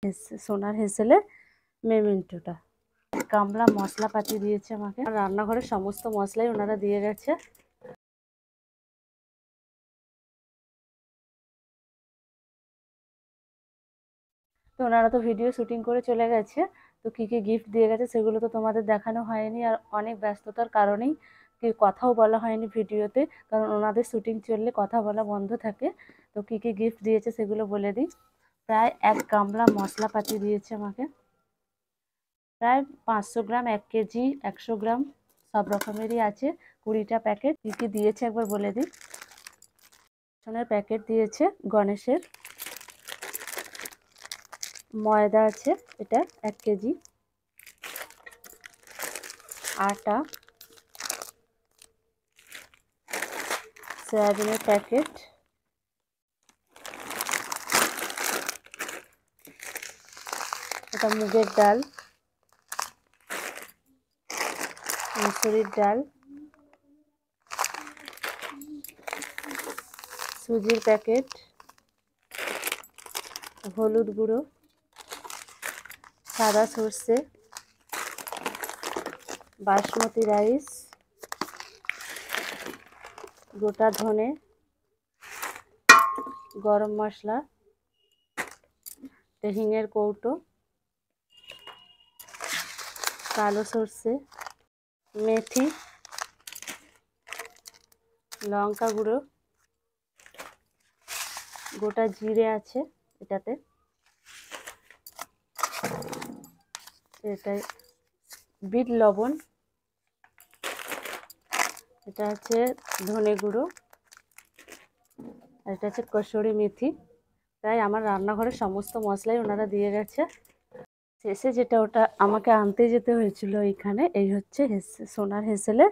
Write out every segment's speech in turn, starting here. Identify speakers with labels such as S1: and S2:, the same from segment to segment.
S1: সোনার হেসেলের মেমেন্টোটা। গামলা মশলাপাতি দিয়েছে আমাকে, রান্নাঘরের সমস্ত মশলাই ওনারা দিয়ে গেছে। তো ওনারা তো ভিডিও শুটিং করে চলে গেছে। তো কী কী গিফট দিয়ে গেছে সেগুলো তো তোমাদের দেখানো হয়নি, আর অনেক ব্যস্ততার কারণেই কি কথাও বলা হয়নি ভিডিওতে, কারণ ওনাদের শুটিং চললে কথা বলা বন্ধ থাকে। তো কী কী গিফট দিয়েছে সেগুলো বলে দিই। প্রায় 1 গামলা মশলাপাতি দিয়েছে আমাকে, প্রায় 500 গ্রাম, 1 কেজি, 100 গ্রাম সব রকমেরই আছে, 20টা প্যাকেট। কী কী দিয়েছে একবার বলে দিই। সোনার প্যাকেট দিয়েছে গণেশের, ময়দা আছে এটা 1 কেজি, আটা, সয়াবিনের প্যাকেট, এটা মুগের ডাল, মুসুরির ডাল, সুজির প্যাকেট, হলুদ গুঁড়ো, সাদা সর্ষে, বাসমতি রাইস, গোটা ধনে, গরম মশলা, হিঙের কৌটো, কালো সর্ষে, মেথি, লঙ্কা গুঁড়ো, গোটা জিরে আছে এটাতে, এটাই বিট লবণ, এটা হচ্ছে ধনে গুঁড়ো, এটা হচ্ছে কসুরি মেথি। তাই আমার রান্নাঘরের সমস্ত মশলাই ওনারা দিয়ে গেছে। শেষে যেটা ওটা আমাকে আনতে যেতে হয়েছিল এইখানে, এই হচ্ছে সোনার হেসেলের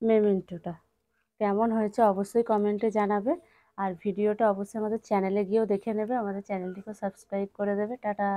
S1: মেমেন্টোটা। কেমন হয়েছে অবশ্যই কমেন্টে জানাবে, আর ভিডিওটা অবশ্যই আমাদের চ্যানেলে গিয়েও দেখে নেবে, আমাদের চ্যানেলটিকে সাবস্ক্রাইব করে দেবে। টাটা।